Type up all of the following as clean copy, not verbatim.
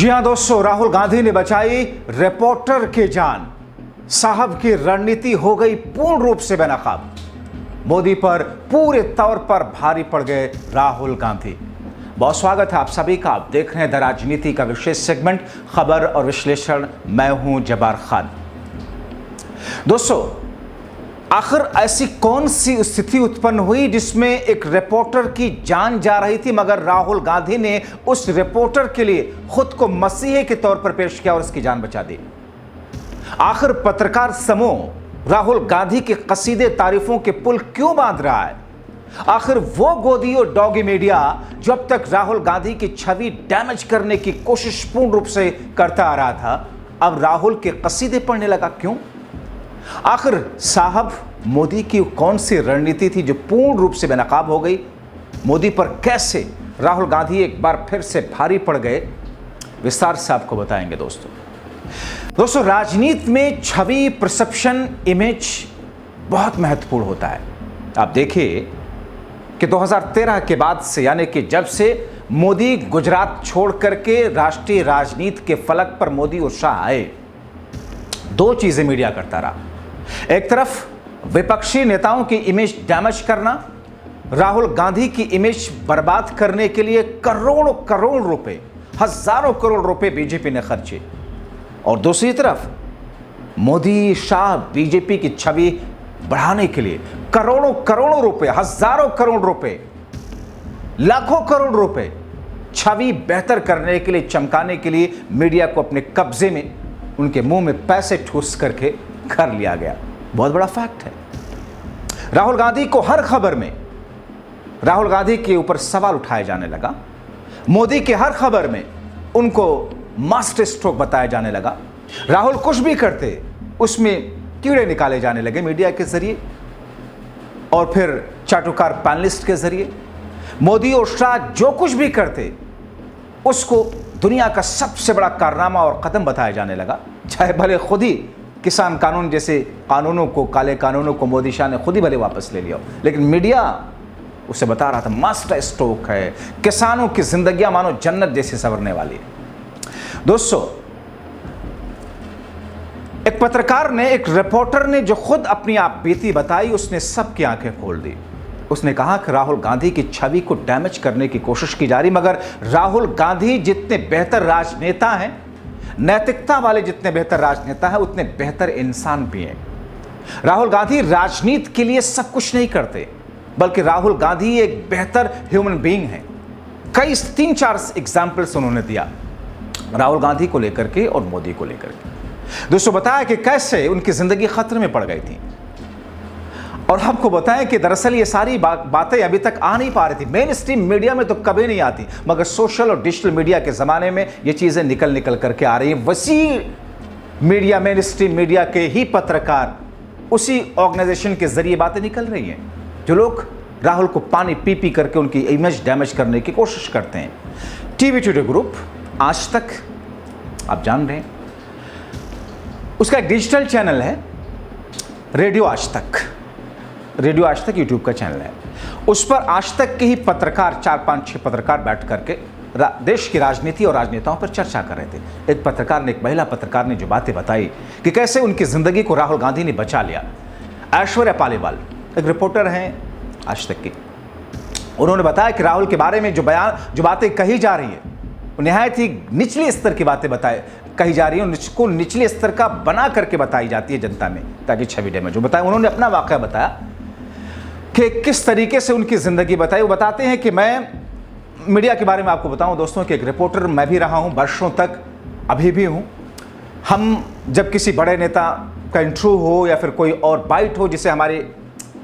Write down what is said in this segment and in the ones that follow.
जी हां दोस्तों, राहुल गांधी ने बचाई रिपोर्टर की जान। साहब की रणनीति हो गई पूर्ण रूप से बेनकाब। मोदी पर पूरे तौर पर भारी पड़ गए राहुल गांधी। बहुत स्वागत है आप सभी का। आप देख रहे हैं द राजनीति का विशेष सेगमेंट खबर और विश्लेषण। मैं हूं जब्बार खान। दोस्तों, आखिर ऐसी कौन सी स्थिति उत्पन्न हुई जिसमें एक रिपोर्टर की जान जा रही थी, मगर राहुल गांधी ने उस रिपोर्टर के लिए खुद को मसीहे के तौर पर पेश किया और उसकी जान बचा दी। आखिर पत्रकार समूह राहुल गांधी के कसीदे तारीफों के पुल क्यों बांध रहा है? आखिर वो गोदी और डॉगी मीडिया जो अब तक राहुल गांधी की छवि डैमेज करने की कोशिश पूर्ण रूप से करता आ रहा था, अब राहुल के कसीदे पढ़ने लगा क्यों? आखिर साहब मोदी की कौन सी रणनीति थी जो पूर्ण रूप से बेनकाब हो गई? मोदी पर कैसे राहुल गांधी एक बार फिर से भारी पड़ गए? विस्तार से आपको बताएंगे दोस्तों, राजनीति में छवि, परसेप्शन, इमेज बहुत महत्वपूर्ण होता है। आप देखिए कि 2013 के बाद से, यानी कि जब से मोदी गुजरात छोड़ करके राष्ट्रीय राजनीति के फलक पर मोदी और शाह आए, दो चीजें मीडिया करता रहा। एक तरफ विपक्षी नेताओं की इमेज डैमेज करना, राहुल गांधी की इमेज बर्बाद करने के लिए करोड़ों करोड़ रुपए, हजारों करोड़ रुपए बीजेपी ने खर्चे, और दूसरी तरफ मोदी, शाह, बीजेपी की छवि बढ़ाने के लिए करोड़ों करोड़ों रुपए, हजारों करोड़ रुपए, लाखों करोड़ रुपए छवि बेहतर करने के लिए, चमकाने के लिए मीडिया को अपने कब्जे में, उनके मुंह में पैसे ठूस करके कर लिया गया। बहुत बड़ा फैक्ट है। राहुल गांधी को हर खबर में राहुल गांधी के ऊपर सवाल उठाया जाने लगा। मोदी के हर खबर में उनको मास्टर स्ट्रोक बताया जाने लगा। राहुल कुछ भी करते उसमें कीड़े निकाले जाने लगे मीडिया के जरिए और फिर चाटुकार पैनलिस्ट के जरिए। मोदी और शाह जो कुछ भी करते उसको दुनिया का सबसे बड़ा कारनामा और कदम बताया जाने लगा, चाहे भले खुद ही किसान कानून जैसे कानूनों को, काले कानूनों को मोदी शाह ने खुद ही भले वापस ले लिया, लेकिन मीडिया उसे बता रहा था मास्टर स्ट्रोक है, किसानों की जिंदगियां मानो जन्नत जैसी संवरने वाली है। दोस्तों, एक पत्रकार ने, एक रिपोर्टर ने जो खुद अपनी आप बीती बताई, उसने सबकी आंखें खोल दी। उसने कहा कि राहुल गांधी की छवि को डैमेज करने की कोशिश की जा रही, मगर राहुल गांधी जितने बेहतर राजनेता हैं, नैतिकता वाले जितने बेहतर राजनेता हैं, उतने बेहतर इंसान भी हैं। राहुल गांधी राजनीति के लिए सब कुछ नहीं करते, बल्कि राहुल गांधी एक बेहतर ह्यूमन बीइंग है। कई 3-4 एग्जाम्पल्स उन्होंने दिया राहुल गांधी को लेकर के और मोदी को लेकर के। दोस्तों, बताया कि कैसे उनकी जिंदगी खतरे में पड़ गई थी, और आपको बताएं कि दरअसल ये सारी बातें अभी तक आ नहीं पा रही थी। मेन स्ट्रीम मीडिया में तो कभी नहीं आती, मगर सोशल और डिजिटल मीडिया के ज़माने में ये चीज़ें निकल करके आ रही हैं। वसी मीडिया, मेन स्ट्रीम मीडिया के ही पत्रकार, उसी ऑर्गेनाइजेशन के जरिए बातें निकल रही हैं जो लोग राहुल को पानी पी पी करके उनकी इमेज डैमेज करने की कोशिश करते हैं। टीवी टुडे ग्रुप, आज तक, आप जान रहे हैं, उसका एक डिजिटल चैनल है, रेडियो आज तक यूट्यूब का चैनल है। उस पर आज तक के ही पत्रकार, 4-5-6 पत्रकार बैठ करके देश की राजनीति और राजनेताओं पर चर्चा कर रहे थे। एक पत्रकार ने, एक महिला पत्रकार ने जो बातें बताई कि कैसे उनकी जिंदगी को राहुल गांधी ने बचा लिया। ऐश्वर्या पालीवाल एक रिपोर्टर हैं आज तक की, उन्होंने बताया कि राहुल के बारे में जो बातें कही जा रही है, वो निहायत ही निचले स्तर की बातें कही जा रही है, उसको निचले स्तर का बना करके बताई जाती है जनता में, ताकि छवि डैमेज हो। बताया, उन्होंने अपना वाकया बताया कि किस तरीके से उनकी ज़िंदगी बताई। वो बताते हैं कि मैं मीडिया के बारे में आपको बताऊं दोस्तों कि एक रिपोर्टर मैं भी रहा हूं वर्षों तक, अभी भी हूं। हम जब किसी बड़े नेता का इंटरव्यू हो या फिर कोई और बाइट हो, जिसे हमारे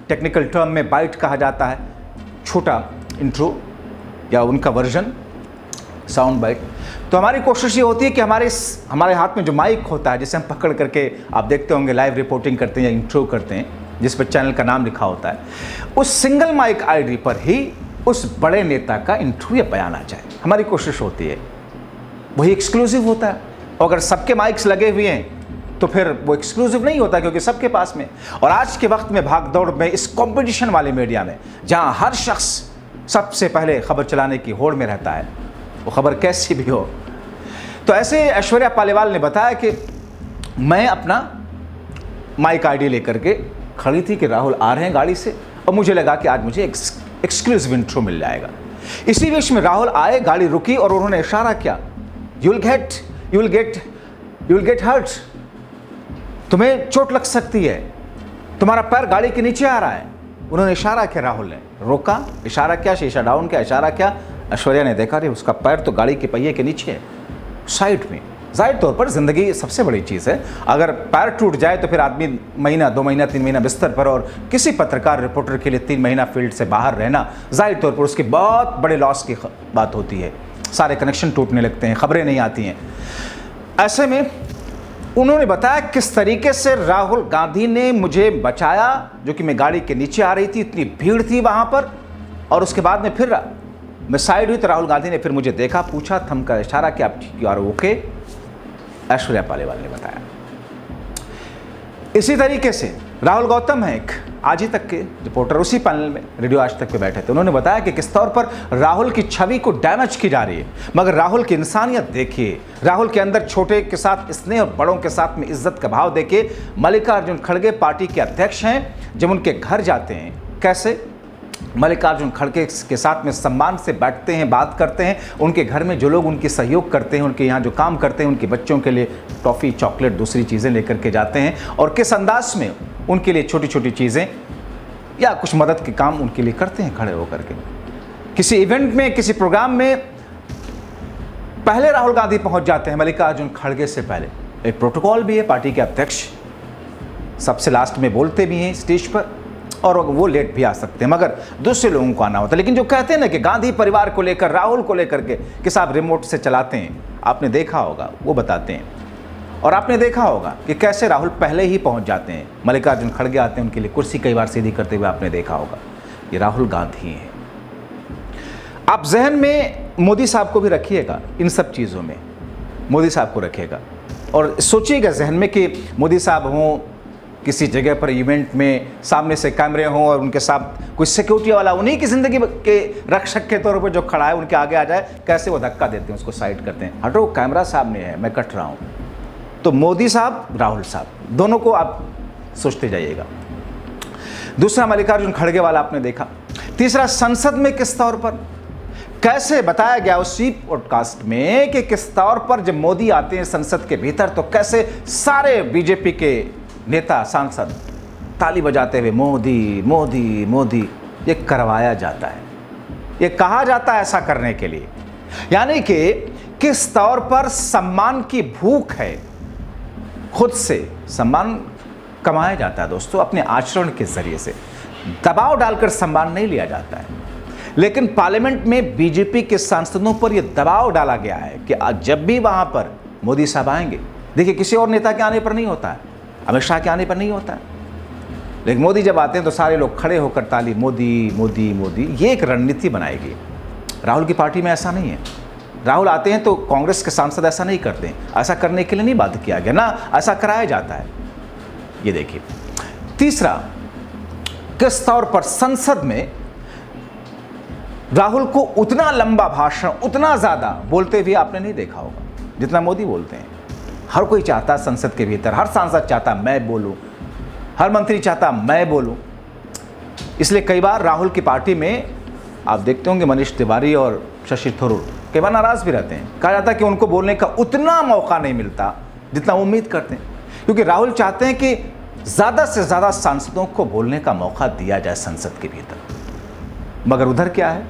टेक्निकल टर्म में बाइट कहा जाता है, छोटा इंटरव्यू या उनका वर्जन, साउंड बाइट, तो हमारी कोशिश ये होती है कि हमारे हाथ में जो माइक होता है, जिसे हम पकड़ करके, आप देखते होंगे लाइव रिपोर्टिंग करते हैं या इंटरव्यू करते हैं, जिस पर चैनल का नाम लिखा होता है, उस सिंगल माइक आईडी पर ही उस बड़े नेता का इंटरव्यू या बयान आ जाए। हमारी कोशिश होती है, वही एक्सक्लूसिव होता है। और अगर सबके माइक्स लगे हुए हैं तो फिर वो एक्सक्लूसिव नहीं होता, क्योंकि सबके पास में। और आज के वक्त में भागदौड़ में, इस कंपटीशन वाले मीडिया में, जहां हर शख्स सबसे पहले खबर चलाने की होड़ में रहता है, वो खबर कैसी भी हो, तो ऐसे ऐश्वर्या पालीवाल ने बताया कि मैं अपना माइक आईडी लेकर के खड़ी थी कि राहुल आ रहे हैं गाड़ी से, और मुझे लगा कि आज मुझे एक्सक्लूसिव इंट्रो मिल जाएगा। इसी बीच में राहुल आए, गाड़ी रुकी और उन्होंने इशारा किया, यू विल गेट हर्ट, तुम्हें चोट लग सकती है, तुम्हारा पैर गाड़ी के नीचे आ रहा है। उन्होंने इशारा किया, राहुल ने रोका, इशारा किया, शीशा डाउन किया, इशारा किया। ऐश्वर्या ने देखा रे उसका पैर तो गाड़ी के पहिए के नीचे है, साइड में। जाहिर तौर पर ज़िंदगी सबसे बड़ी चीज़ है, अगर पैर टूट जाए तो फिर आदमी महीना 2 महीना 3 महीना बिस्तर पर, और किसी पत्रकार रिपोर्टर के लिए 3 महीना फील्ड से बाहर रहना जाहिर तौर पर उसकी बहुत बड़े लॉस की बात होती है। सारे कनेक्शन टूटने लगते हैं, खबरें नहीं आती हैं। ऐसे में उन्होंने बताया किस तरीके से राहुल गांधी ने मुझे बचाया, जो कि मैं गाड़ी के नीचे आ रही थी, इतनी भीड़ थी वहाँ पर, और उसके बाद में फिर मैं साइड हुई तो राहुल गांधी ने फिर मुझे देखा, पूछा, थमकर इशारा किया, आप ठीक और ओके, ऐश्वर्या पालीवाल ने बताया। इसी तरीके से राहुल गौतम है एक आज ही तक के रिपोर्टर, उसी पैनल में रेडियो आज तक पे बैठे थे। उन्होंने बताया कि किस तौर पर राहुल की छवि को डैमेज की जा रही है, मगर राहुल की इंसानियत देखिए, राहुल के अंदर छोटे के साथ स्नेह और बड़ों के साथ में इज्जत का भाव देखिए। मल्लिकार्जुन खड़गे पार्टी के अध्यक्ष हैं, जब उनके घर जाते हैं कैसे मल्लिकार्जुन खड़गे के साथ में सम्मान से बैठते हैं, बात करते हैं। उनके घर में जो लोग उनकी सहयोग करते हैं, उनके यहाँ जो काम करते हैं, उनके बच्चों के लिए टॉफ़ी, चॉकलेट, दूसरी चीज़ें लेकर के जाते हैं, और किस अंदाज में उनके लिए छोटी छोटी चीज़ें या कुछ मदद के काम उनके लिए करते हैं खड़े होकर के। किसी इवेंट में, किसी प्रोग्राम में पहले राहुल गांधी पहुंच जाते हैं, मल्लिकार्जुन खड़गे से पहले। एक प्रोटोकॉल भी है, पार्टी के अध्यक्ष सबसे लास्ट में बोलते भी हैं स्टेज पर, और वो लेट भी आ सकते हैं, मगर दूसरे लोगों को आना होता है। लेकिन जो कहते हैं ना कि गांधी परिवार को लेकर, राहुल को लेकर के कि साहब रिमोट से चलाते हैं, आपने देखा होगा, वो बताते हैं। और आपने देखा होगा कि कैसे राहुल पहले ही पहुंच जाते हैं, मल्लिकार्जुन खड़गे आते हैं, उनके लिए कुर्सी कई बार सीधी करते हुए आपने देखा होगा। ये राहुल गांधी हैं। आप जहन में मोदी साहब को भी रखिएगा, इन सब चीज़ों में मोदी साहब को रखिएगा, और सोचिएगा जहन में कि मोदी साहब हों किसी जगह पर इवेंट में, सामने से कैमरे हों और उनके साथ कोई सिक्योरिटी वाला उन्हीं की ज़िंदगी के रक्षक के तौर पर जो खड़ा है उनके आगे आ जाए, कैसे वो धक्का देते हैं, उसको साइड करते हैं, हटो कैमरा सामने है, मैं कट रहा हूँ। तो मोदी साहब, राहुल साहब, दोनों को आप सोचते जाइएगा। दूसरा मल्लिकार्जुन खड़गे वाला आपने देखा। तीसरा, संसद में किस तौर पर कैसे बताया गया उसी पॉडकास्ट में कि किस तौर पर जब मोदी आते हैं संसद के भीतर तो कैसे सारे बीजेपी के नेता, सांसद ताली बजाते हुए मोदी मोदी मोदी, ये करवाया जाता है, ये कहा जाता है ऐसा करने के लिए। यानी कि किस तौर पर सम्मान की भूख है, खुद से सम्मान कमाया जाता है दोस्तों, अपने आचरण के जरिए से। दबाव डालकर सम्मान नहीं लिया जाता है, लेकिन पार्लियामेंट में बीजेपी के सांसदों पर यह दबाव डाला गया है कि जब भी वहां पर मोदी साहब आएंगे, देखिए किसी और नेता के आने पर नहीं होता है, अमित शाह के आने पर नहीं होता है, लेकिन मोदी जब आते हैं तो सारे लोग खड़े होकर ताली, मोदी मोदी मोदी। ये एक रणनीति बनाएगी। राहुल की पार्टी में ऐसा नहीं है। राहुल आते हैं तो कांग्रेस के सांसद ऐसा नहीं करते, ऐसा करने के लिए नहीं बाध्य किया गया ना, ऐसा कराया जाता है। ये देखिए। तीसरा, किस तौर पर संसद में राहुल को उतना लंबा भाषण, उतना ज्यादा बोलते हुए आपने नहीं देखा होगा जितना मोदी बोलते हैं। हर कोई चाहता है संसद के भीतर, हर सांसद चाहता मैं बोलूं, हर मंत्री चाहता मैं बोलूं। इसलिए कई बार राहुल की पार्टी में आप देखते होंगे मनीष तिवारी और शशि थरूर कई बार नाराज भी रहते हैं। कहा जाता है कि उनको बोलने का उतना मौका नहीं मिलता जितना वो उम्मीद करते हैं, क्योंकि राहुल चाहते हैं कि ज़्यादा से ज़्यादा सांसदों को बोलने का मौका दिया जाए संसद के भीतर। मगर उधर क्या है,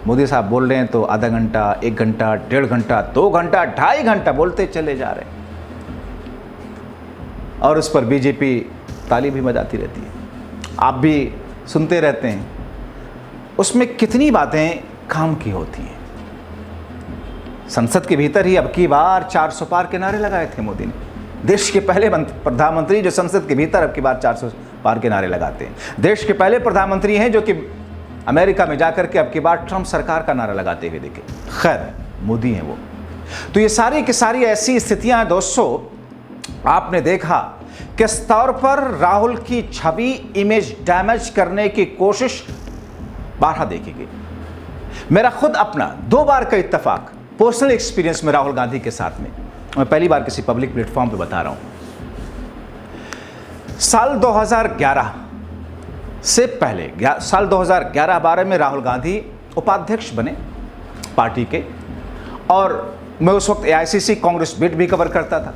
मोदी साहब बोल रहे हैं तो आधा घंटा, 1 घंटा, 1.5 घंटा, 2 घंटा, 2.5 घंटा बोलते चले जा रहे हैं, और उस पर बीजेपी ताली भी बजाती रहती है, आप भी सुनते रहते हैं। उसमें कितनी बातें काम की होती हैं। संसद के भीतर ही अब की बार 400 पार के नारे लगाए थे मोदी ने। देश के पहले प्रधानमंत्री जो संसद के भीतर अब की बार 400 पार के नारे लगाते हैं। देश के पहले प्रधानमंत्री हैं जो कि अमेरिका में जाकर के अब की बार ट्रंप सरकार का नारा लगाते हुए देखे। खैर, मोदी हैं वो। तो ये सारी की सारी ऐसी स्थितियां हैं दोस्तों, आपने देखा किस तौर पर राहुल की छवि, इमेज डैमेज करने की कोशिश बारहा देखी गई। मेरा खुद अपना 2 बार का इत्तेफाक पर्सनल एक्सपीरियंस में राहुल गांधी के साथ में, मैं पहली बार किसी पब्लिक प्लेटफॉर्म पे बता रहा हूं। साल 2011 से पहले, साल 2011-12 में राहुल गांधी उपाध्यक्ष बने पार्टी के, और मैं उस वक्त एआईसीसी कांग्रेस बीट भी कवर करता था।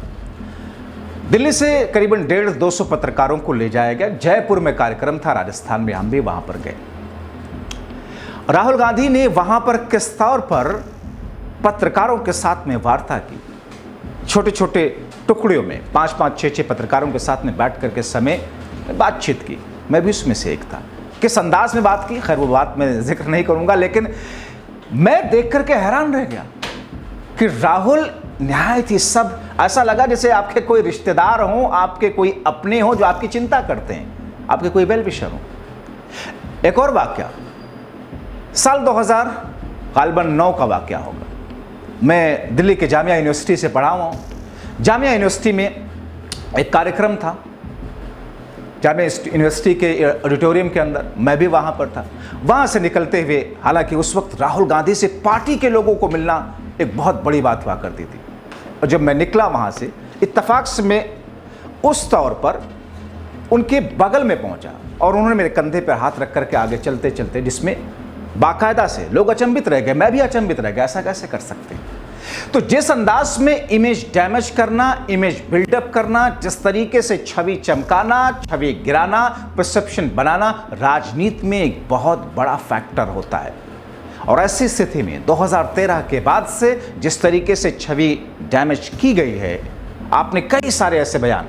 दिल्ली से करीबन 150-200 पत्रकारों को ले जाया गया। जयपुर में कार्यक्रम था, राजस्थान में, हम भी वहां पर गए। राहुल गांधी ने वहां पर किस तौर पर पत्रकारों के साथ में वार्ता की, छोटे छोटे टुकड़ियों में 5-5, 6-6 पत्रकारों के साथ में बैठ करके समय बातचीत की। मैं भी उसमें से एक था। किस अंदाज में बात की, खैर वो बात मैं जिक्र नहीं करूंगा, लेकिन मैं देख करके हैरान रह गया कि राहुल निहायत ही, सब ऐसा लगा जैसे आपके कोई रिश्तेदार हो, आपके कोई अपने हो जो आपकी चिंता करते हैं, आपके कोई वेल विशर हो। एक और वाकया, साल 2009 का वाकया होगा। मैं दिल्ली के जामिया यूनिवर्सिटी से पढ़ा हुआ हूँ। जामिया यूनिवर्सिटी में एक कार्यक्रम था, जामिया यूनिवर्सिटी के ऑडिटोरियम के अंदर, मैं भी वहाँ पर था। वहाँ से निकलते हुए, हालांकि उस वक्त राहुल गांधी से पार्टी के लोगों को मिलना एक बहुत बड़ी बात हुआ करती थी, और जब मैं निकला वहाँ से, इत्तफाक से मैं उस तौर पर उनके बगल में पहुँचा और उन्होंने मेरे कंधे पर हाथ रख करके आगे चलते चलते, जिसमें बाकायदा से लोग अचंभित रह गए, मैं भी अचंभित रह गया, ऐसा कैसे कर सकते हैं। तो जिस अंदाज में इमेज डैमेज करना, इमेज बिल्डअप करना, जिस तरीके से छवि चमकाना, छवि गिराना, परसेप्शन बनाना, राजनीति में एक बहुत बड़ा फैक्टर होता है। और ऐसी स्थिति में 2013 के बाद से जिस तरीके से छवि डैमेज की गई है, आपने कई सारे ऐसे बयान,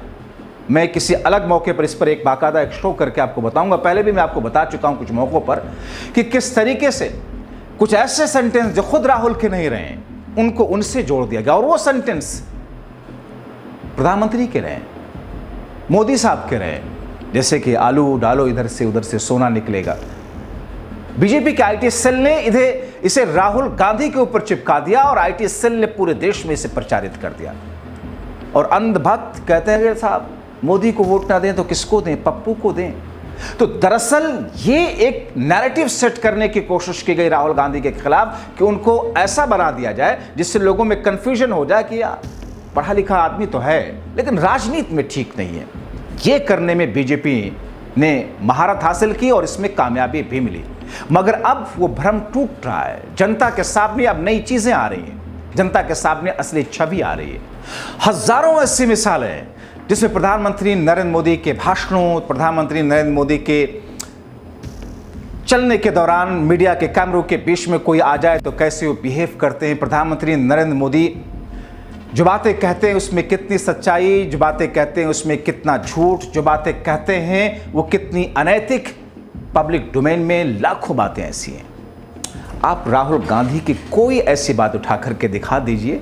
मैं किसी अलग मौके पर इस पर एक बाकायदा एक शो करके आपको बताऊंगा, पहले भी मैं आपको बता चुका हूं कुछ मौकों पर, कि किस तरीके से कुछ ऐसे सेंटेंस जो खुद राहुल के नहीं रहे, उनको उनसे जोड़ दिया गया, और वो सेंटेंस प्रधानमंत्री के रहे, मोदी साहब के रहे, जैसे कि आलू डालो इधर से उधर से सोना निकलेगा। बीजेपी के आईटी सेल ने इसे राहुल गांधी के ऊपर चिपका दिया, और आईटी सेल ने पूरे देश में इसे प्रचारित कर दिया। और अंधभक्त कहते हैं साहब, मोदी को वोट ना दें तो किसको दें, पप्पू को दें। तो दरअसल ये एक नैरेटिव सेट करने की कोशिश की गई राहुल गांधी के खिलाफ, कि उनको ऐसा बना दिया जाए जिससे लोगों में कंफ्यूजन हो जाए कि यार पढ़ा लिखा आदमी तो है लेकिन राजनीति में ठीक नहीं है। ये करने में बीजेपी ने महारत हासिल की और इसमें कामयाबी भी मिली, मगर अब वो भ्रम टूट रहा है। जनता के सामने अब नई चीजें आ रही हैं, जनता के सामने असली छवि आ रही है। हजारों ऐसी मिसालें हैं जिसमें प्रधानमंत्री नरेंद्र मोदी के भाषणों, प्रधानमंत्री नरेंद्र मोदी के चलने के दौरान मीडिया के कैमरों के बीच में कोई आ जाए तो कैसे वो बिहेव करते हैं। प्रधानमंत्री नरेंद्र मोदी जो बातें कहते हैं उसमें कितनी सच्चाई, जो बातें कहते हैं उसमें कितना झूठ, जो बातें कहते हैं वो कितनी अनैतिक। पब्लिक डोमेन में लाखों बातें ऐसी हैं। आप राहुल गांधी की कोई ऐसी बात उठा करके दिखा दीजिए,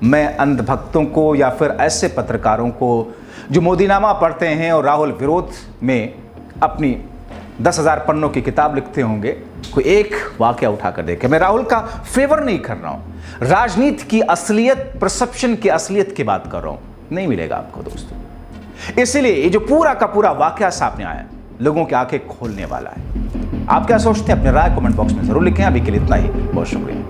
मैं अंधभक्तों को या फिर ऐसे पत्रकारों को जो मोदीनामा पढ़ते हैं और राहुल विरोध में अपनी 10,000 पन्नों की किताब लिखते होंगे, कोई एक वाकया उठा कर देखे। मैं राहुल का फेवर नहीं कर रहा हूं, राजनीति की असलियत, परसेप्शन की असलियत की बात कर रहा हूं। नहीं मिलेगा आपको दोस्तों। इसलिए ये जो पूरा का पूरा वाकया सामने आया, लोगों की आंखें खोलने वाला है। आप क्या सोचते हैं? अपने राय कमेंट बॉक्स में जरूर लिखें। अभी के लिए इतना ही, बहुत शुक्रिया।